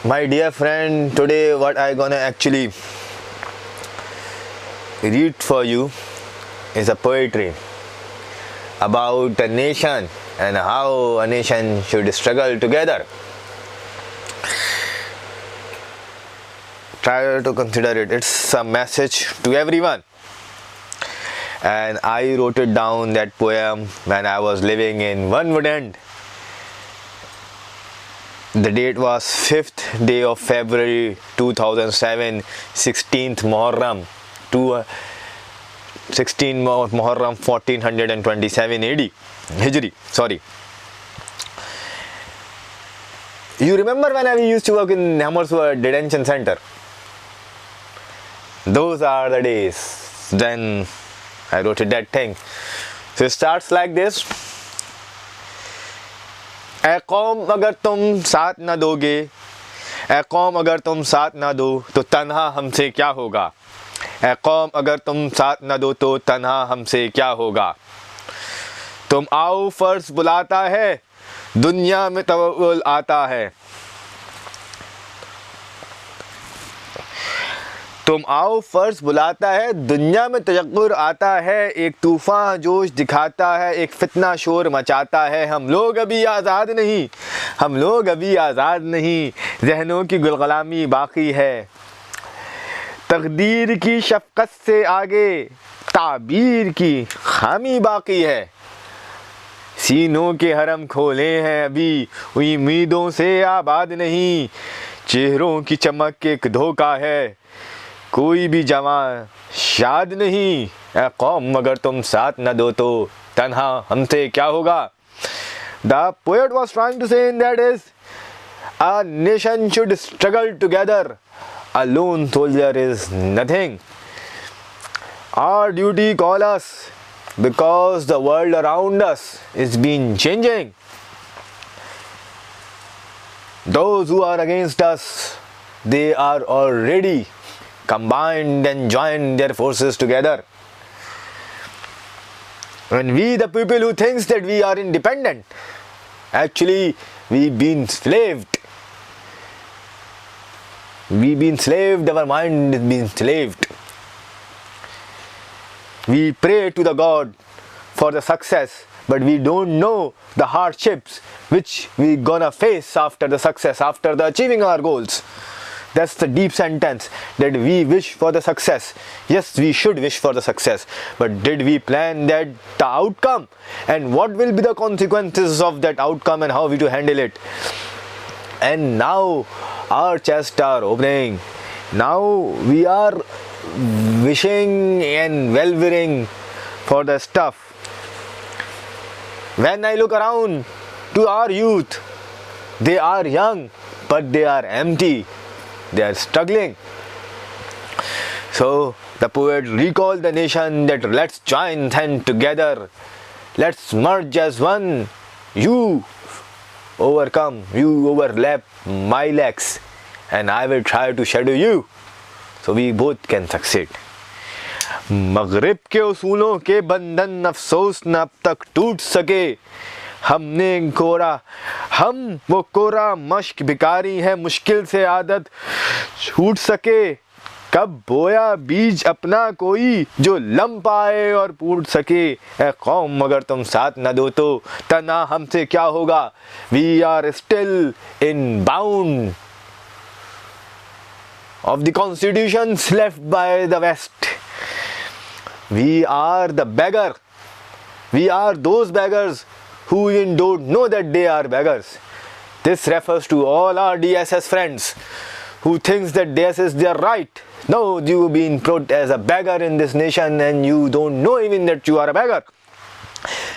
My dear friend, today what I gonna actually read for you is a poetry about a nation and how a nation should struggle together. Try to consider it. It's a message to everyone. And I wrote it down, that poem, when I was living in One Wood End. The date was 5th day of February 2007, 16th Muharram, 16 Muharram 1427 AD, Hijri, sorry. You remember when I used to work in Hammersworth Detention Center? Those are the days. Then I wrote that thing. So it starts like this. ऐ कौम अगर तुम साथ न दोगे, ऐ कौम अगर तुम साथ न दो तो तन्हा हमसे क्या होगा। ऐ कौम अगर तुम साथ न दो तो तन्हा हमसे क्या होगा। तुम आओ फर्ज बुलाता है, दुनिया में तवक्कुल आता है। तुम आओ फर्ज बुलाता है, दुनिया में तजक्कुर आता है। एक तूफ़ान जोश दिखाता है, एक फितना शोर मचाता है। हम लोग अभी आज़ाद नहीं, हम लोग अभी आज़ाद नहीं, ज़हनों की गुलगुलामी बाकी है। तकदीर की शफ़क़त से आगे ताबीर की खामी बाकी है। सीनों के हरम खोले हैं अभी, उम्मीदों से आबाद नहीं। चेहरों की चमक एक धोखा है, कोई भी जवान शाद नहीं। ऐ कौम अगर तुम साथ न दो तो तन्हा हमसे क्या होगा। The poet was trying to say in that is, a nation should struggle together. A lone soldier is nothing. Our duty call us because the world around us is been changing. Those who are against us, they are already combined and joined their forces together. And we, the people who thinks that we are independent, actually we've been enslaved. We've been enslaved, our mind has been enslaved. We pray to the God for the success, but we don't know the hardships which we gonna face after the success, after the achieving our goals. That's the deep sentence, that we wish for the success. Yes, we should wish for the success, but did we plan that the outcome, and what will be the consequences of that outcome, and how we to handle it? And now our chests are opening. Now we are wishing and well-wishing for the stuff. When I look around to our youth, they are young, but they are empty. They are struggling. So the poet recalled the nation that let's join hands together. Let's merge as one. You overcome, you overlap my legs, and I will try to shadow you. So we both can succeed. मगरिब के उसूलों के बंधन अफसोस न अब तक टूट सके। हमने कोरा, हम वो कोरा मश्क भिखारी है, मुश्किल से आदत छूट सके। कब बोया बीज अपना कोई जो लम पाए और फूट सके। ऐ कौम अगर तुम साथ न दो तो तना हमसे क्या होगा। We are still in bound of the constitutions left by the West. We are the beggar. We are those beggars who even don't know that they are beggars. This refers to all our DSS friends who thinks that DSS is their right. No, you've been put as a beggar in this nation and you don't know even that you are a beggar.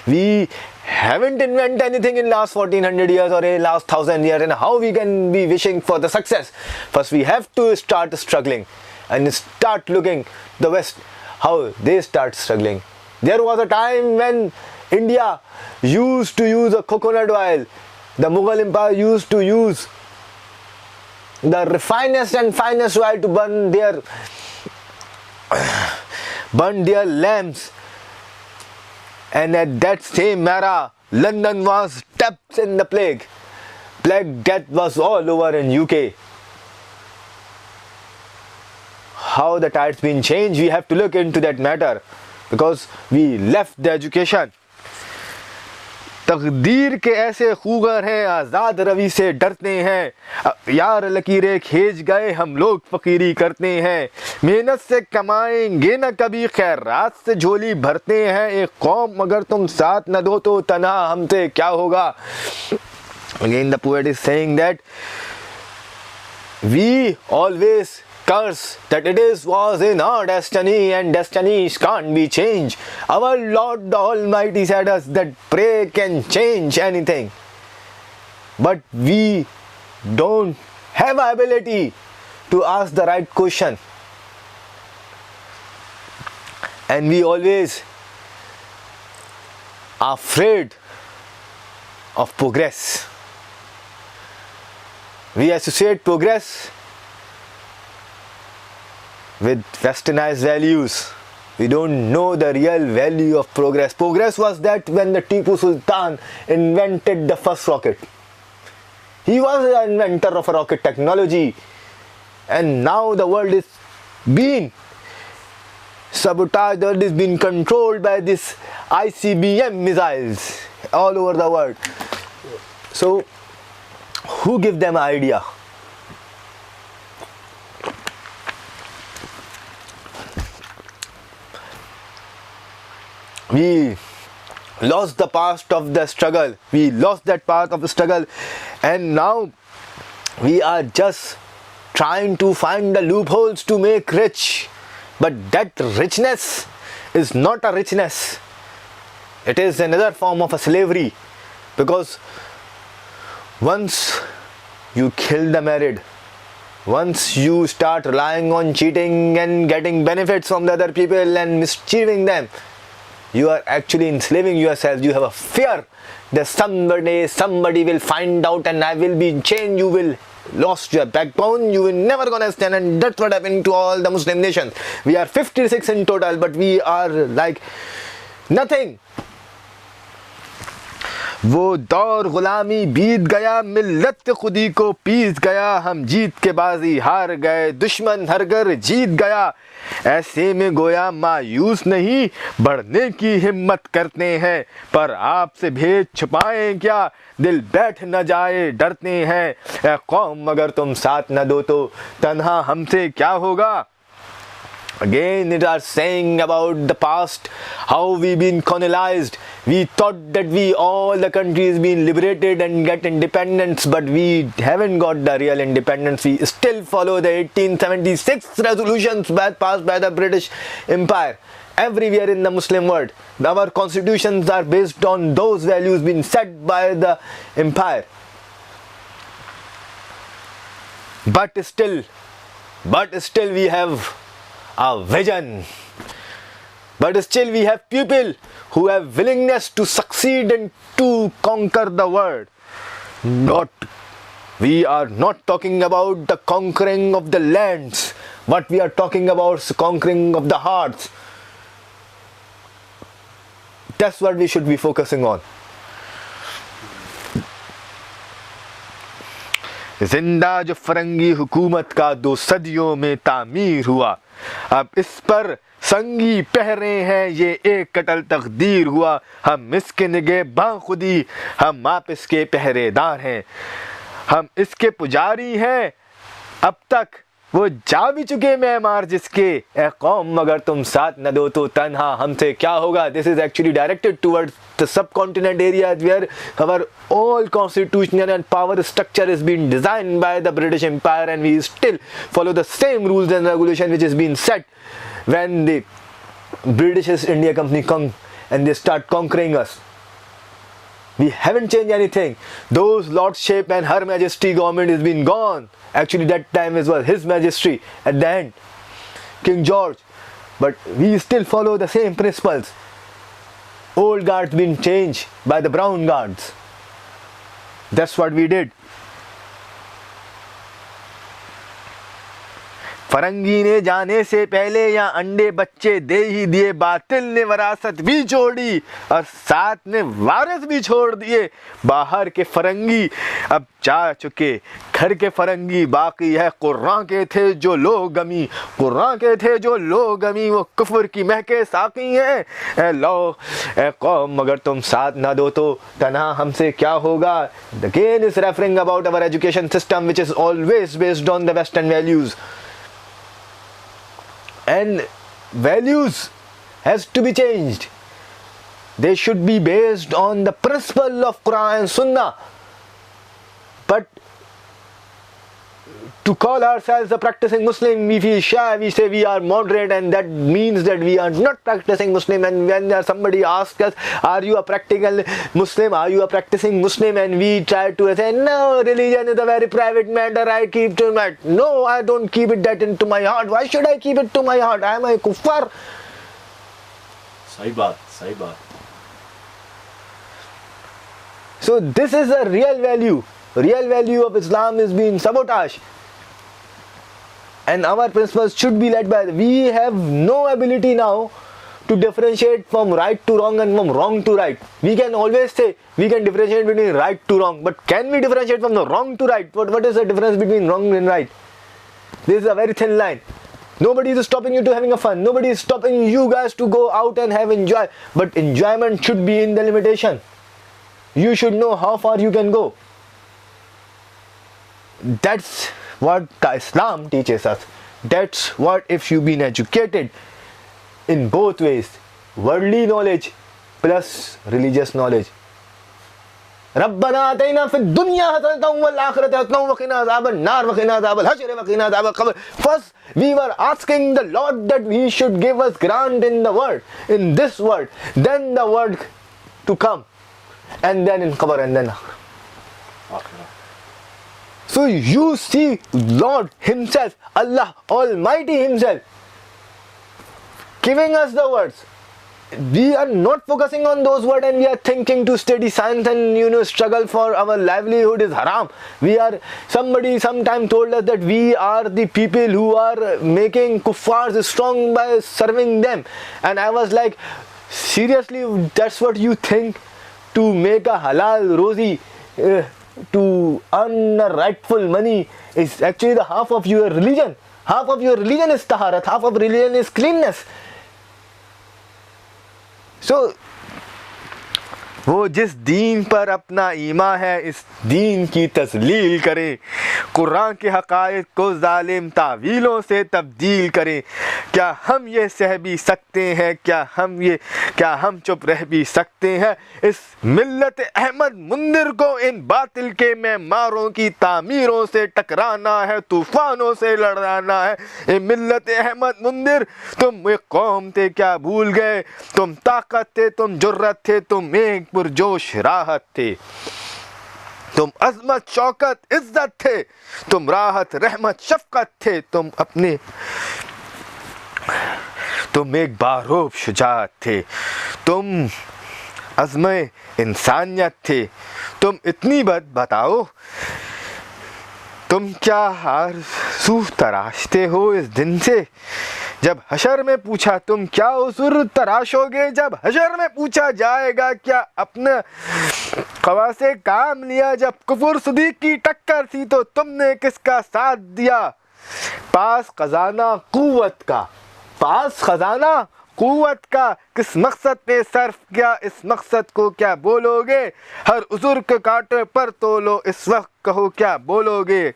We haven't invented anything in last 1400 years or in last 1000 years, and how we can be wishing for the success. First we have to start struggling and start looking the West, how they start struggling. There was a time when India used to use a coconut oil. The Mughal Empire used to use the refinest and finest oil to burn their lamps. And at that same era, London was tapped in the plague. Black Death was all over in UK. how the tides been changed, we have to look into that matter because we left the education. तकदीर के ऐसे खूगर हैं, आज़ाद रवि से डरते हैं, यार लकीरें खींच गए हम लोग फ़कीरी करते हैं, मेहनत से कमाएंगे न कभी खैरात से झोली भरते हैं, एक कौम अगर तुम साथ न दो तो तन्हा हमसे क्या होगा. Again the poet is saying that we always curse that was in our destiny, and destinies can't be changed. Our Lord the Almighty said us that prayer can change anything, but we don't have ability to ask the right question, and we always are afraid of progress. We associate progress with westernized values. We don't know the real value of progress. Progress was that when the Tipu Sultan invented the first rocket. He was the inventor of a rocket technology, and now the world is being sabotaged, the world is being controlled by this ICBM missiles all over the world. So who give them idea? We lost the past of the struggle. We lost that path of the struggle, and now we are just trying to find the loopholes to make rich. But that richness is not a richness. It is another form of a slavery, because once you kill the married, once you start relying on cheating and getting benefits from the other people and mischieving them, you are actually enslaving yourself. You have a fear that somebody will find out and I will be in chain. You will lost your backbone. You will never gonna stand, and that's what happened to all the Muslim nations. We are 56 in total, but we are like nothing. वो दौर गुलामी बीत गया, मिल्लत खुदी को piece गया, हम जीत के बाजी हार गए, दुश्मन हर घर जीत गया, ऐसे में गोया मायूस नहीं बढ़ने की हिम्मत करते हैं, पर आपसे भेद छुपाएं क्या, दिल बैठ न जाए डरते हैं, ऐ कौम अगर तुम साथ न दो तो तन्हा हमसे क्या होगा. Again it are saying about the past, how we been colonized. We thought that all the countries been liberated and get independence, but we haven't got the real independence. We still follow the 1876 resolutions passed by the British Empire. Everywhere in the Muslim world, our constitutions are based on those values being set by the empire. But still we have a vision. But still we have people who have willingness to succeed and to conquer the world. We are not talking about the conquering of the lands, but we are talking about conquering of the hearts. That's what we should be focusing on. जिंदा जो फरंगी हुकूमत का 2 सदियों में तामीर हुआ, अब इस पर संगी पहरे हैं ये एक कटल तकदीर हुआ, हम इसके निगहबान खुदी, हम आप इसके पहरेदार हैं, हम इसके पुजारी हैं, अब तक वो जा भी चुके मेहमान जिसके, ए कौम अगर तुम साथ न दो तो तन्हा हमसे क्या होगा. This is actually directed towards the subcontinent area where our all constitutional and power structure is being designed by the British Empire, and we still follow the same rules and regulation which is being set when the British East India Company come and they start conquering us. We haven't changed anything. Those Lordship and Her Majesty government has been gone. Actually that time it was His Majesty at the end, King George. But we still follow the same principles. Old guards been changed by the brown guards. That's what we did. Farangi ने जाने से पहले या अंडे बच्चे दे ही दिए, बातिल ने वरासत भी छोड़ी और साथ ने वारिस भी छोड़ दिए। बाहर के फरंगी अब जा चुके, घर के फरंगी बाकी है। कुरान के थे जो लोग गमी, कुरान के थे जो लोग गमी, वो कुफर की महके साकी हैं। ए लो ए कौम, मगर तुम साथ ना दो तो तन्हा हमसे क्या होगा। Again is referring about our education system which is always based on the Western values. And values has to be changed. They should be based on the principle of Quran and Sunnah. But to call ourselves a practicing Muslim, we feel shy, we say we are moderate, and that means that we are not practicing Muslim. And when somebody asks us, are you a practical Muslim, are you a practicing Muslim, and we try to say, no, religion is a very private matter, I keep to my, no, I don't keep it that into my heart. Why should I keep it to my heart? I am a kuffar. सही बात, सही बात. So this is a real value. Real value of Islam is being sabotaged. And our principles should be led by, we have no ability now to differentiate from right to wrong and from wrong to right. We can always say we can differentiate between right to wrong, but can we differentiate from the wrong to right? What is the difference between wrong and right? This is a very thin line. Nobody is stopping you to having a fun. Nobody is stopping you guys to go out and have enjoy. But enjoyment should be in the limitation. You should know how far you can go. That's what Islam teaches us. That's what, if you've been educated in both ways, worldly knowledge plus religious knowledge. ربنا آتينا في الدنيا حسنة والآخرة حسنة وقنا عذاب النار وقنا عذاب الحشر وقنا عذاب القبر. First we were asking the Lord that He should give us grant in the world, in this world, then the world to come, and then in qabr, and then akhirah. So you see Lord Himself, Allah Almighty Himself giving us the words. We are not focusing on those words, and we are thinking to study science and struggle for our livelihood is haram. Somebody sometime told us that we are the people who are making kuffars strong by serving them, and I was like, seriously, that's what you think? To make a halal rozi, to earn a rightful money is actually the half of your religion. Half of your religion is taharat, half of religion is cleanness. So वो जिस दीन पर अपना ईमान है, इस दीन की तस्लील करें, कुरान के हक़ाइक़ को ज़ालिम तावीलों से तब्दील करें। क्या हम ये सह भी सकते हैं, क्या हम चुप रह भी सकते हैं? इस मिल्लत अहमद मुंदिर को इन बातिल के मेमारों की तामीरों से टकराना है, तूफ़ानों से लड़ाना है। ए मिल्लत अहमद मुंदिर, तुम एक कौम थे क्या भूल गए? तुम ताकत थे, तुम जुर्रत थे, तुम एक पुरजोश राहत थे, तुम अज़मत शौकत इज्जत थे, तुम राहत रहमत शफ़क़त थे, तुम एक बारूब शुजाअत थे, तुम अज़्म इंसानियत थे। तुम इतनी बात बताओ, तुम क्या आरज़ू तराशते हो इस दिन से जब हशर में पूछा? तुम क्या उज़ुर तराशोगे जब हशर में पूछा जाएगा? क्या अपने क़वा से काम लिया जब कुफ़र सदीक़ की टक्कर थी तो तुमने किसका साथ दिया? पास खजाना क़ुव्वत का किस मकसद पे सर्फ किया? इस मकसद को क्या बोलोगे? हर उज़ुर के कांटे पर तोलो, इस वक्त कहो क्या बोलोगे?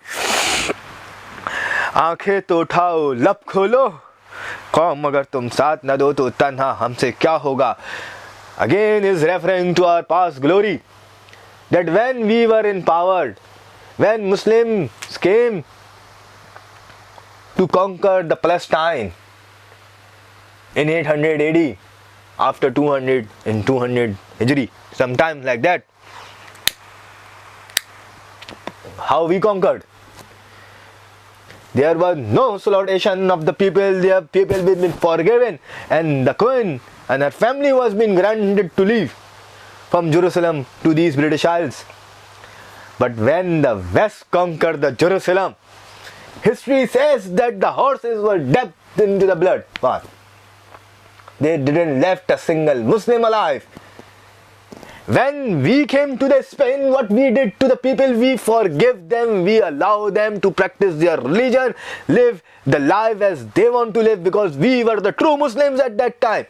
आंखें तो उठाओ, लब खोलो, कौम अगर तुम साथ न दो तो तन्हा हमसे क्या होगा? Again is referring to our past glory, that when we were empowered, when Muslims came to conquer the Palestine in 800 AD, after 200 Hijri, sometime like that, how we conquered? There was no slaughteration of the people. Their people had been forgiven, and the queen and her family was being granted to leave from Jerusalem to these British Isles. But when the West conquered the Jerusalem, History says that the horses were dipped into the blood bath. They didn't left a single Muslim alive. When we came to the Spain, what we did to the people, we forgive them, we allow them to practice their religion, live the life as they want to live, because we were the true Muslims at that time.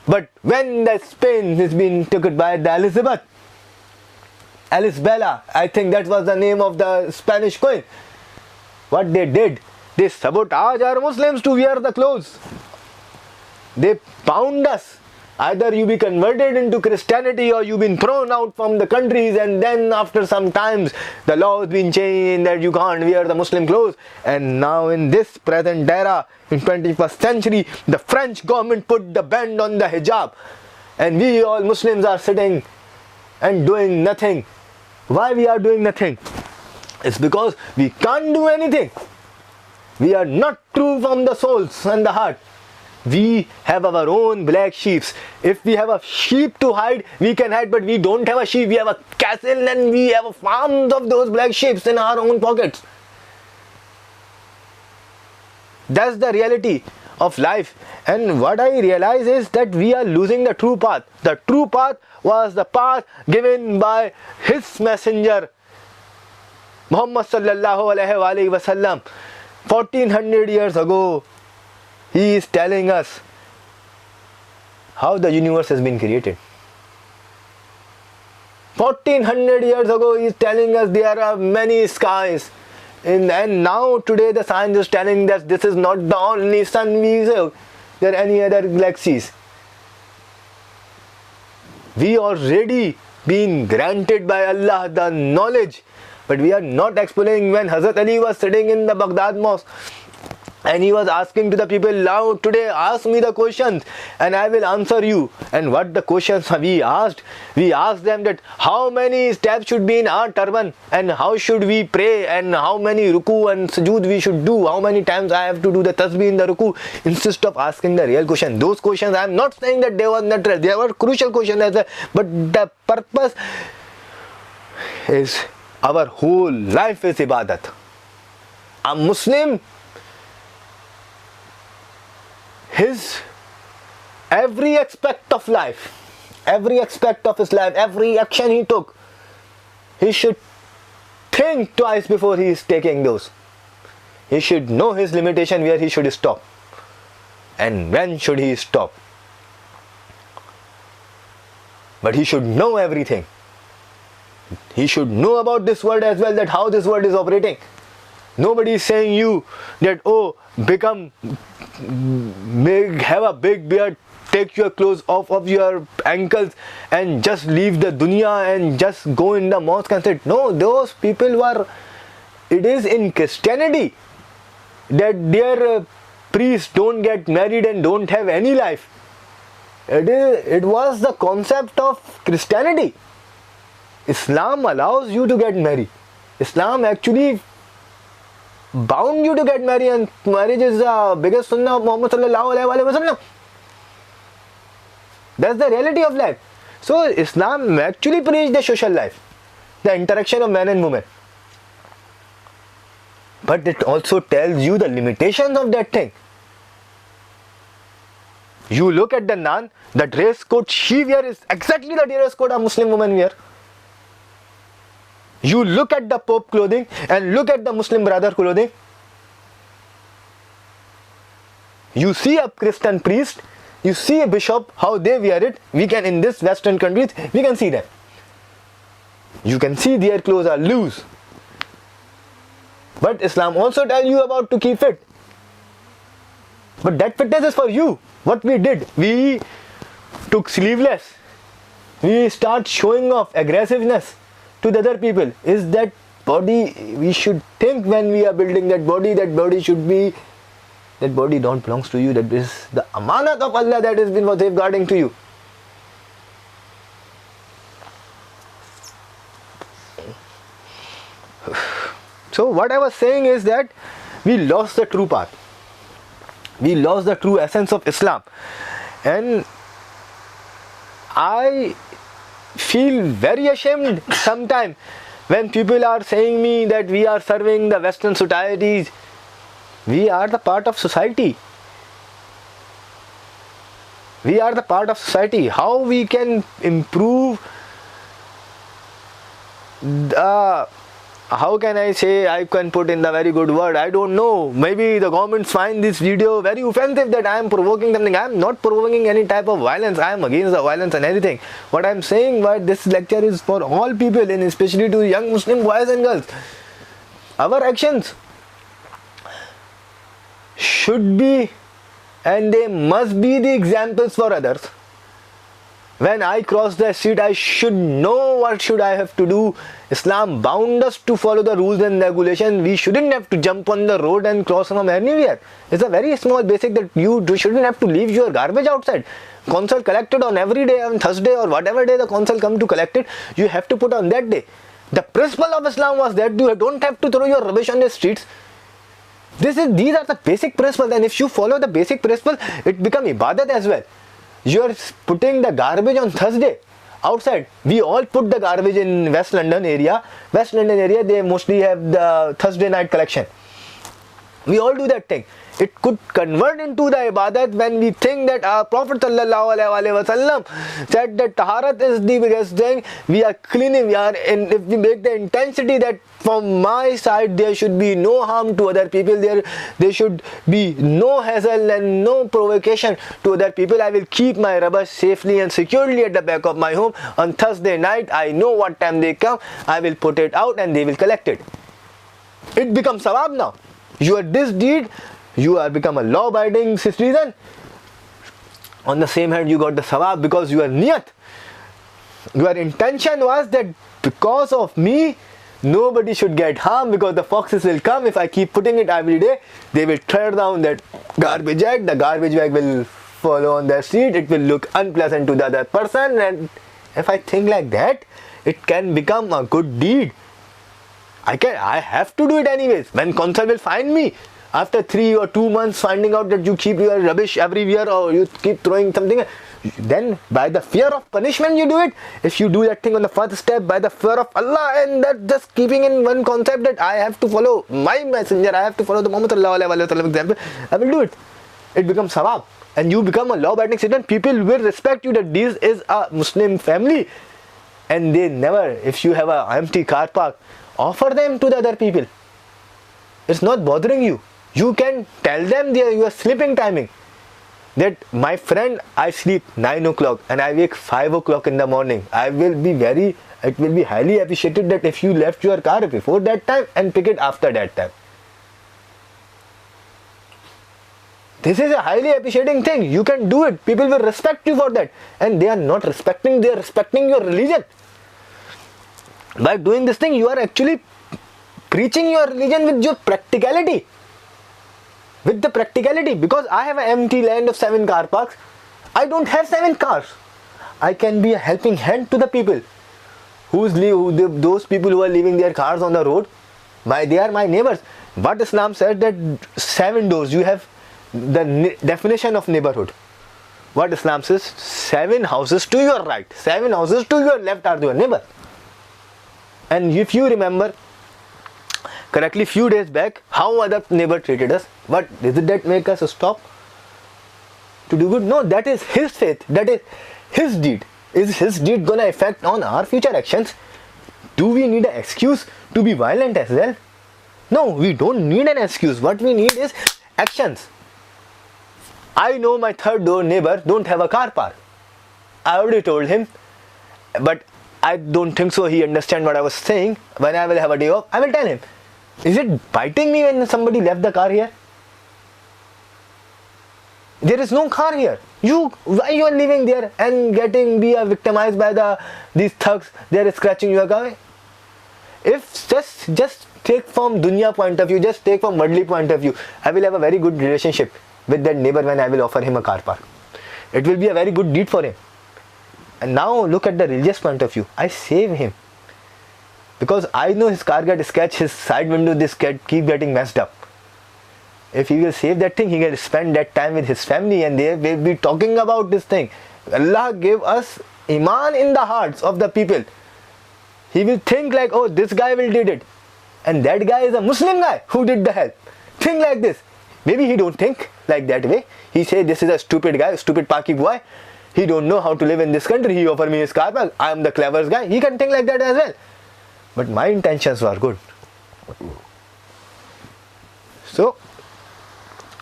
But when the Spain has been taken by the Isabella, I think that was the name of the Spanish queen, what they did, they sabotaged our Muslims to wear the clothes. They bound us. Either you be converted into Christianity or you been thrown out from the countries, and then after some times the law has been changed that you can't wear the Muslim clothes. And now in this present era, in 21st century, the French government put the ban on the hijab, and we all Muslims are sitting and doing nothing. Why we are doing nothing? It's because we can't do anything. We are not true from the souls and the heart. We have our own black sheep. If we have a sheep to hide, we can hide, but we don't have a sheep. We have a castle and we have farms of those black sheep in our own pockets. That's the reality of life. And what I realize is that we are losing the true path. The true path was the path given by his messenger Muhammad sallallahu alaihi wasallam 1400 years ago. He is telling us how the universe has been created. 1400 years ago, he is telling us there are many skies. And now today the science is telling us this is not the only sun we have. There are any other galaxies. We already been granted by Allah the knowledge, but we are not exploring. When Hazrat Ali was sitting in the Baghdad mosque, and he was asking to the people, now today ask me the questions and I will answer you. And what the questions we asked? We asked them that how many steps should be in our turban, and how should we pray, and how many ruku and sujood we should do, how many times I have to do the tasbih in the ruku. Instead of asking the real question, those questions, I am not saying that they were not real, they were crucial questions as well, but the purpose is our whole life is ibadat. A Muslim, his every aspect of life, every aspect of his life, every action he took, he should think twice before he is taking those. He should know his limitation, where he should stop and when should he stop. But he should know everything. He should know about this world as well, that how this world is operating. Nobody is saying you that, oh, become, have a big beard, take your clothes off of your ankles and just leave the dunya and just go in the mosque and sit. No, those people were, it is in Christianity that their priests don't get married and don't have any life. It was the concept of Christianity. Islam allows you to get married. Islam actually bound you to get married, and marriage is the biggest sunnah of Muhammad sallallahu alaihi wasallam. That's the reality of life. So Islam actually preached the social life, the interaction of man and woman. But it also tells you the limitations of that thing. You look at the nun, the dress code she wears is exactly the dress code a Muslim woman wears. You look at the Pope clothing and look at the Muslim brother clothing. You see a Christian priest, you see a bishop, how they wear it. We can, in this Western countries, we can see them. You can see their clothes are loose. But Islam also tells you about to keep fit. But that fitness is for you. What we did, we took sleeveless. We start showing off aggressiveness to the other people. Is that body, we should think when we are building that body should be, that body don't belongs to you, that is the amanat of Allah that has been safeguarding to you. So what I was saying is that we lost the true path. We lost the true essence of Islam. And I feel very ashamed sometimes When people are saying me that we are serving the Western societies, we are the part of society. We are the part of society. How we can improve the, how can I say, I can put in the very good word, I don't know. Maybe the governments find this video very offensive that I am provoking something. I am not provoking any type of violence. I am against the violence and everything. What I am saying, why this lecture is for all people, and especially to young Muslim boys and girls. Our actions should be, and they must be, the examples for others. When I cross the street, I should know what should I have to do. Islam bound us to follow the rules and regulations. We shouldn't have to jump on the road and cross from anywhere. It's a very small basic that you shouldn't have to leave your garbage outside. Council collected on every day, on Thursday or whatever day the council come to collect it, you have to put on that day. The principle of Islam was that you don't have to throw your rubbish on the streets. These are the basic principles, and if you follow the basic principle, it becomes ibadat as well. You are putting the garbage on Thursday outside. We all put the garbage in West London area. West London area, they mostly have the Thursday night collection. We all do that thing. It could convert into the ibadat when we think that our Prophet ﷺ said that taharat is the biggest thing. We are cleaning, if we make the intensity that from my side there should be no harm to other people, there should be no hassle and no provocation to other people. I will keep my rubbish safely and securely at the back of my home. On Thursday night, I know what time they come. I will put it out and they will collect it. It becomes sawab now. You are this deed, you are become a law-abiding citizen. On the same hand, you got the sawab because your niyat, your intention was that because of me, nobody should get harmed, because the foxes will come. If I keep putting it every day, they will tear down that garbage bag. The garbage bag will fall on the street. It will look unpleasant to the other person. And if I think like that, it can become a good deed. I have to do it anyways. When council will find me after 3 or 2 months finding out that you keep your rubbish everywhere or you keep throwing something, then by the fear of punishment you do it. If you do that thing on the first step by the fear of Allah, and that just keeping in one concept that I have to follow my messenger, I have to follow the Muhammad example, I will do it. It becomes sawab and you become a law-abiding citizen. People will respect you that this is a Muslim family, and they never, if you have an empty car park, offer them to the other people. It's not bothering you. You can tell them your sleeping timing. That my friend, I sleep 9 o'clock and I wake 5 o'clock in the morning. It will be highly appreciated that if you left your car before that time and pick it after that time. This is a highly appreciating thing. You can do it. People will respect you for that. And they are not respecting, they are respecting your religion. By doing this thing, you are actually preaching your religion with your practicality. With the practicality. Because I have an empty land of 7 car parks. I don't have 7 cars. I can be a helping hand to the people. Those people who are leaving their cars on the road. They are my neighbors. But Islam said that 7 doors. You have the definition of neighborhood. What Islam says, 7 houses to your right, 7 houses to your left are your neighbor. And if you remember correctly, few days back, how other neighbor treated us, what did that make us stop to do good? No, that is his faith, that is his deed. Is his deed gonna affect on our future actions? Do we need an excuse to be violent as well? No, we don't need an excuse. What we need is actions. I know my third door neighbor don't have a car park. I already told him, but I don't think so he understands what I was saying. When I will have a day off, I will tell him. Is it biting me when somebody left the car here? There is no car here. Why you are living there and be victimized by these thugs? They are scratching your car. If just take from dunya point of view, just take from worldly point of view, I will have a very good relationship with that neighbor when I will offer him a car park. It will be a very good deed for him. And now look at the religious point of view. I save him. Because I know his car got scratched, his side window keep getting messed up. If he will save that thing, he can spend that time with his family and they will be talking about this thing. Allah gave us iman in the hearts of the people. he will think like, oh, this guy will did it, and that guy is a Muslim guy who did the help. Think like this. Maybe he don't think like that way. He say this is a stupid guy, stupid Paki boy. He don't know how to live in this country. He offer me his car park. I am the cleverest guy. He can think like that as well. But my intentions were good. So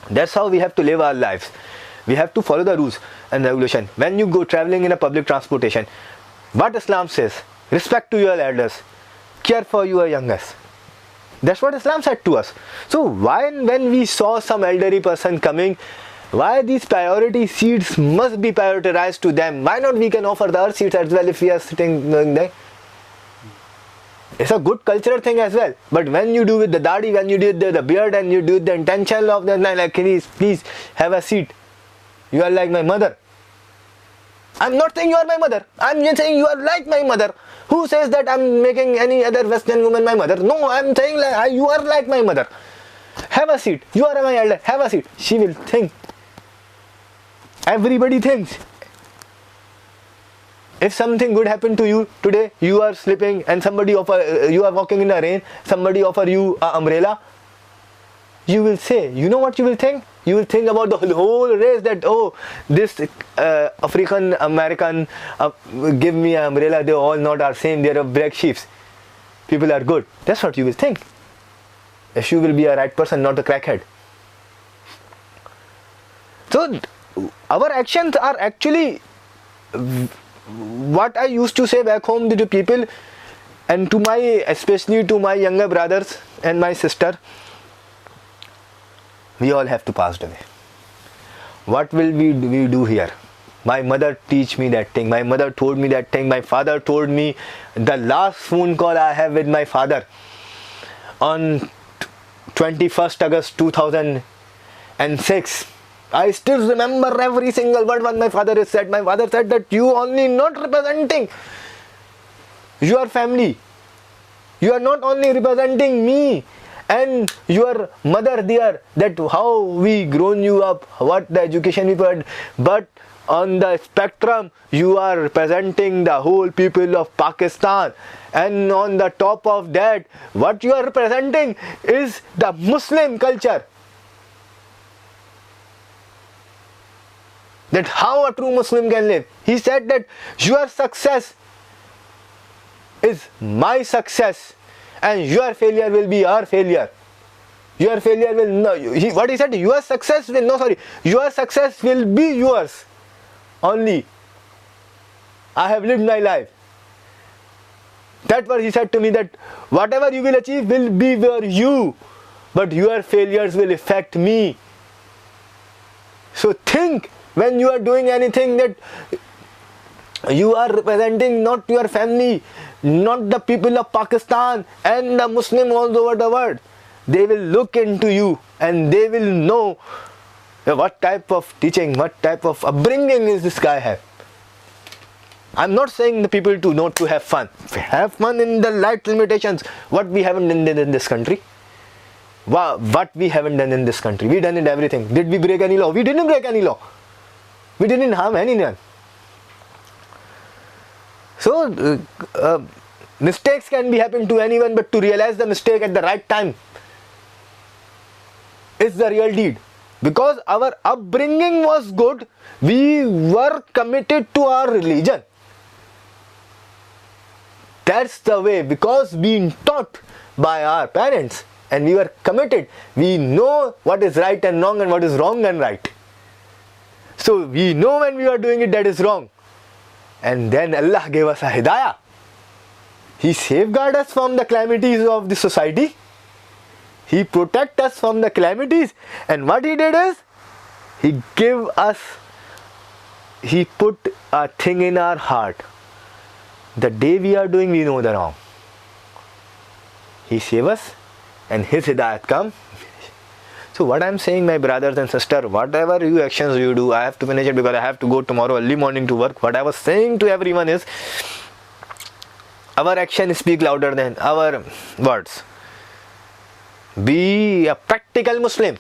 that's how we have to live our lives. We have to follow the rules and regulation. When you go traveling in a public transportation, what Islam says, respect to your elders, care for your youngest. That's what Islam said to us. So why, when we saw some elderly person coming, why these priority seats must be prioritized to them? Why not we can offer the other seats as well if we are sitting there? It's a good cultural thing as well. But when you do with the dadi, when you do with the beard, and you do with the intention of the like, please have a seat. You are like my mother. I'm not saying you are my mother. I'm just saying you are like my mother. Who says that I'm making any other Western woman my mother? No, I'm saying like, you are like my mother. Have a seat. You are my elder. Have a seat. She will think. Everybody thinks. If something good happened to you today, you are sleeping and somebody offer, you are walking in the rain, somebody offer you an umbrella, you will say, you know what you will think? You will think about the whole race that, oh, this African American give me an umbrella, they all not are same, they are black sheep. People are good. That's what you will think. If you will be a right person, not a crackhead. So our actions are actually what I used to say back home to the people, and to my, especially to my younger brothers and my sister, we all have to pass away. What will we do here? My mother teach me that thing. My mother told me that thing. My father told me. The last phone call I have with my father on 21st August 2006. I still remember every single word what my father has said. My father said that you only not representing your family. You are not only representing me and your mother there, that how we grown you up, what the education we put, but on the spectrum you are representing the whole people of Pakistan, and on the top of that what you are representing is the Muslim culture. That how a true Muslim can live. He said that your success is my success and your failure will be our failure. Your failure will no. What he said, your success will your success will be yours only. I have lived my life. That's what he said to me, that whatever you will achieve will be for you, but your failures will affect me. So think, when you are doing anything, that you are representing not your family, not the people of Pakistan and the Muslim all over the world. They will look into you and they will know what type of teaching, what type of upbringing is this guy have. I'm not saying the people to not to have fun. Have fun in the light limitations. What we haven't done in this country. What we haven't done in this country. We done it everything. Did we break any law? We didn't break any law. We didn't harm anyone. So mistakes can be happen to anyone, but to realize the mistake at the right time is the real deed. Because our upbringing was good, we were committed to our religion. That's the way, because being taught by our parents and we were committed, we know what is right and wrong and what is wrong and right. So we know when we are doing it that is wrong. And then Allah gave us a hidayah. He safeguarded us from the calamities of the society. He protect us from the calamities. And what He did is, He gave us, He put a thing in our heart. The day we are doing, we know the wrong. He save us and His hidayat come. So what I'm saying, my brothers and sisters, whatever you actions you do, I have to finish it because I have to go tomorrow early morning to work. What I was saying to everyone is, our actions speak louder than our words. Be a practical Muslim.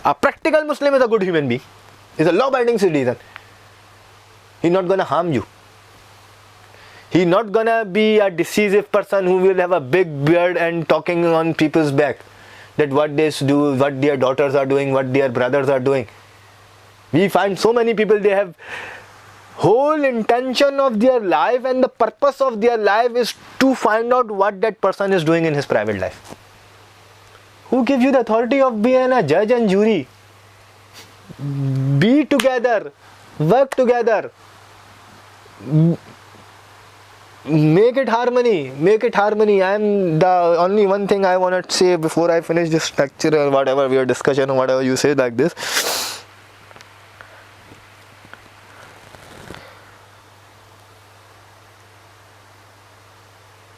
A practical Muslim is a good human being. He's a law-abiding citizen. He's not going to harm you. He's not gonna be a decisive person who will have a big beard and talking on people's back that what they do, what their daughters are doing, what their brothers are doing. We find so many people, they have whole intention of their life and the purpose of their life is to find out what that person is doing in his private life. Who gives you the authority of being a judge and jury? Be together, work together, make it harmony. I am the only one thing I want to say before I finish this lecture or whatever we are discussion or whatever you say like this.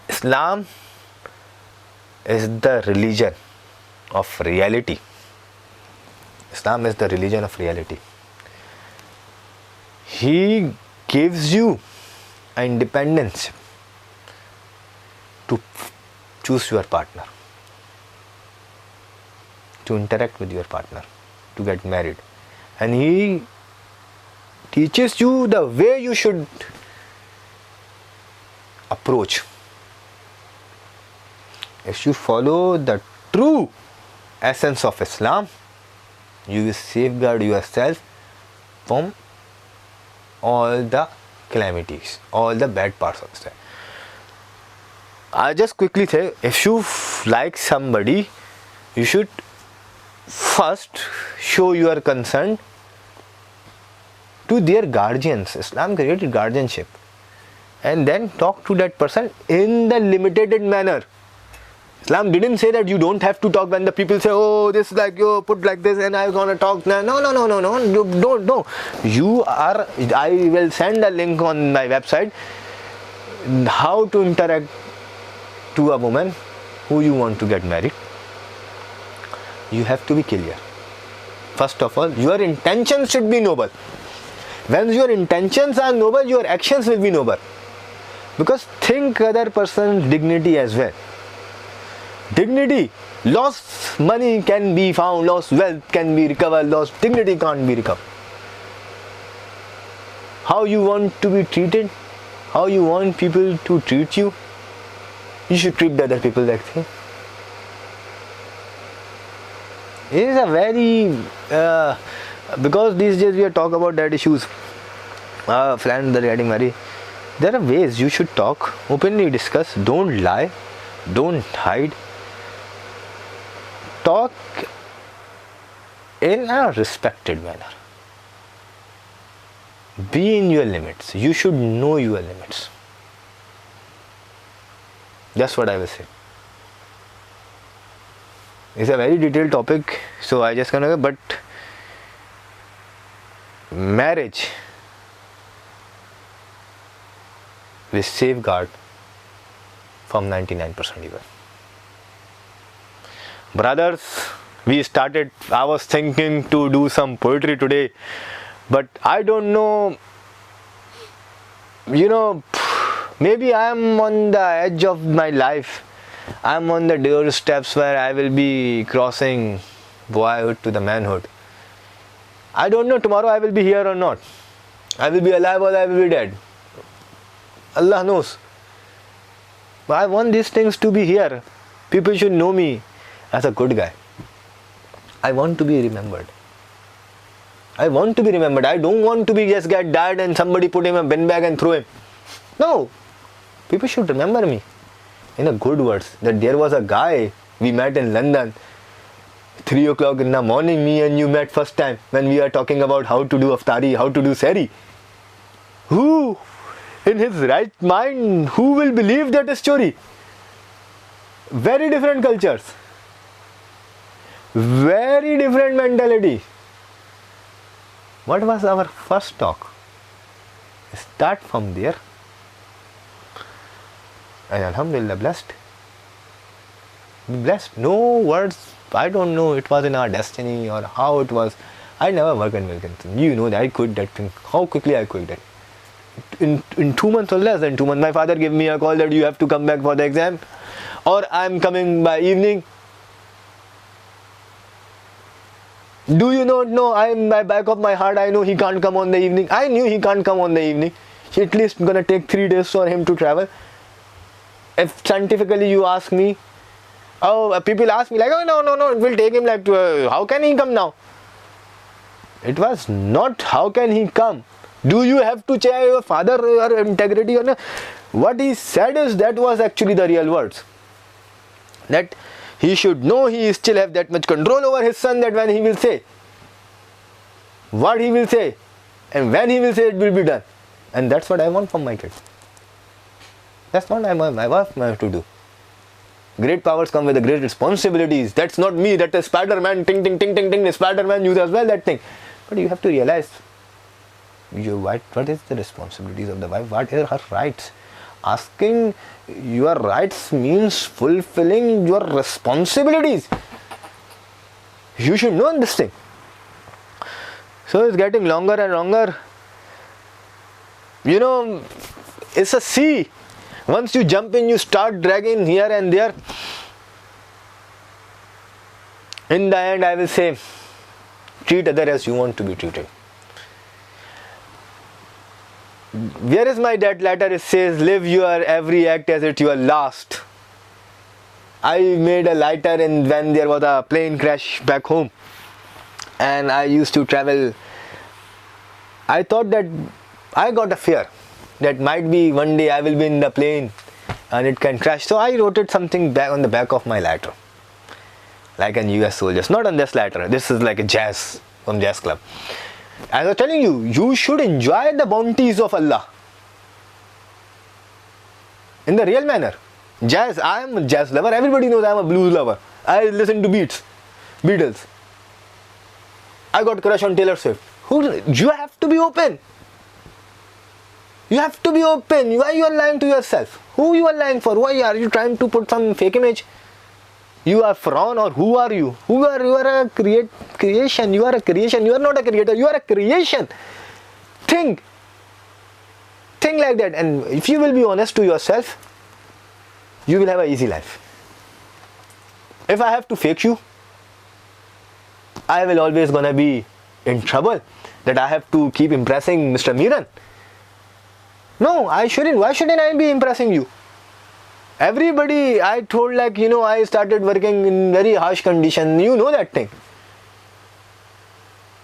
Islam is the religion of reality. Islam is the religion of reality. He gives you independence to choose your partner, to interact with your partner, to get married. And he teaches you the way you should approach. If you follow the true essence of Islam, you will safeguard yourself from all the calamities, all the bad parts of Islam. I just quickly say, if you like somebody, you should first show your concern to their guardians. Islam created guardianship. And then talk to that person in the limited manner. Islam didn't say that you don't have to talk when the people say, oh, this is like you put like this and I'm gonna talk. No. Don't. I will send a link on my website how to interact to a woman who you want to get married. You have to be clear. First of all, your intentions should be noble. When your intentions are noble, your actions will be noble. Because think other person's dignity as well. Dignity, lost money can be found, lost wealth can be recovered, lost dignity can't be recovered. How you want to be treated, how you want people to treat you, you should treat the other people like that. It is a very, because these days we are talking about that issues, friends that are getting married. There are ways you should talk, openly discuss, don't lie, don't hide. Talk in a respected manner. Be in your limits. You should know your limits. That's what I will say. It's a very detailed topic, so I just gonna. But marriage will safeguard from 99% evil. Brothers, I was thinking to do some poetry today, but I don't know, maybe I am on the edge of my life. I am on the doorsteps where I will be crossing boyhood to the manhood. I don't know tomorrow I will be here or not. I will be alive or I will be dead. Allah knows. But I want these things to be here. People should know me as a good guy. I want to be remembered. I don't want to be just get died and somebody put him in a bin bag and throw him. No. People should remember me in a good words. That there was a guy we met in London. 3 o'clock in the morning, me and you met first time when we are talking about how to do iftari, how to do sehri. Who in his right mind, who will believe that story? Very different cultures. Very different mentality. What was our first talk? Start from there. And Alhamdulillah, blessed. No words. I don't know. It was in our destiny or how it was. I never worked in Wilkinson. You know that I quit that thing. How quickly I quit it. In 2 months or less than 2 months, my father gave me a call that you have to come back for the exam, or I am coming by evening. Do you not know? I am by back of my heart. I know he can't come on the evening. I knew he can't come on the evening. at least gonna take 3 days for him to travel. If scientifically you ask me, people ask me like, oh no, it will take him like, how can he come now? It was not how can he come. Do you have to check your father, your integrity or not? What he said is that was actually the real words. That he should know he still have that much control over his son, that when he will say, what he will say, and when he will say, it will be done. And that's what I want from my kid. That's what I want my wife to do. Great powers come with the great responsibilities. That's not me, that is Spider-Man, ting, ting, ting, ting, ting, Spider-Man use as well that thing. But you have to realize, what is the responsibilities of the wife? What are her rights? Asking your rights means fulfilling your responsibilities. You should know this thing. So it's getting longer and longer. You know, it's a sea. Once you jump in, you start dragging here and there. In the end, I will say, treat others as you want to be treated. Where is my dead letter? It says, live your every act as it your last. I made a lighter when there was a plane crash back home. And I used to travel. I thought that I got a fear that might be one day I will be in the plane and it can crash. So I wrote it something back on the back of my lighter, like an US soldiers. Not on this lighter. This is like a jazz from Jazz Club. As I was telling you, you should enjoy the bounties of Allah in the real manner. Jazz, I am a jazz lover. Everybody knows I am a blues lover. I listen to Beatles. I got crush on Taylor Swift. You have to be open. You have to be open. Why you are lying to yourself? Who you are lying for? Why are you trying to put some fake image? You are Fron, or who are you? You are a creation. You are a creation. You are not a creator. You are a creation. Think like that. And if you will be honest to yourself, you will have an easy life. If I have to fake you, I will always gonna be in trouble. That I have to keep impressing Mr. Miran. No, I shouldn't. Why shouldn't I be impressing you? Everybody, I told, like, I started working in very harsh conditions. You know that thing.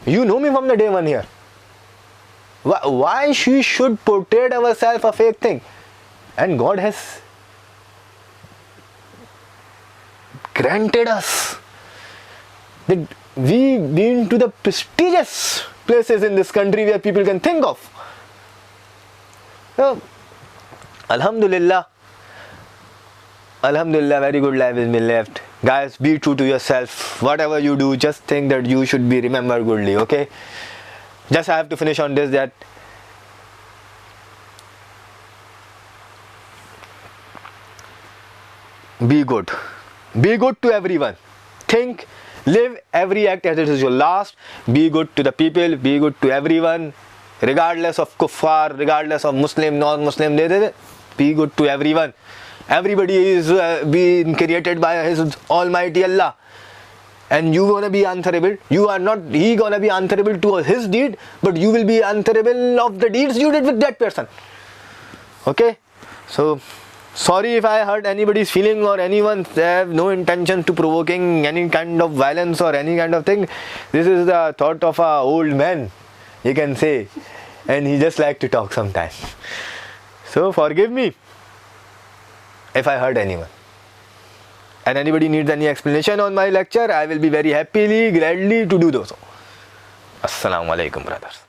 You know me from the day one here. Why she should portray ourselves a fake thing? And God has granted us that we've been to the prestigious places in this country where people can think of. So, Alhamdulillah, very good life has been left. Guys, be true to yourself. Whatever you do, just think that you should be remembered goodly, okay? Just I have to finish on this, that be good. Be good to everyone. Think, live every act as it is your last. Be good to the people, be good to everyone. Regardless of kuffar, regardless of Muslim, non-Muslim, be good to everyone. Everybody is being created by His Almighty Allah, and you gonna be answerable. You are not. He gonna be answerable to his deed, but you will be answerable of the deeds you did with that person. Okay, so sorry if I hurt anybody's feeling or anyone. Have no intention to provoking any kind of violence or any kind of thing. This is the thought of a old man, you can say, and he just like to talk sometimes. So forgive me if I hurt anyone. And anybody needs any explanation on my lecture, I will be very happily, gladly to do so. Assalamu alaikum, brothers.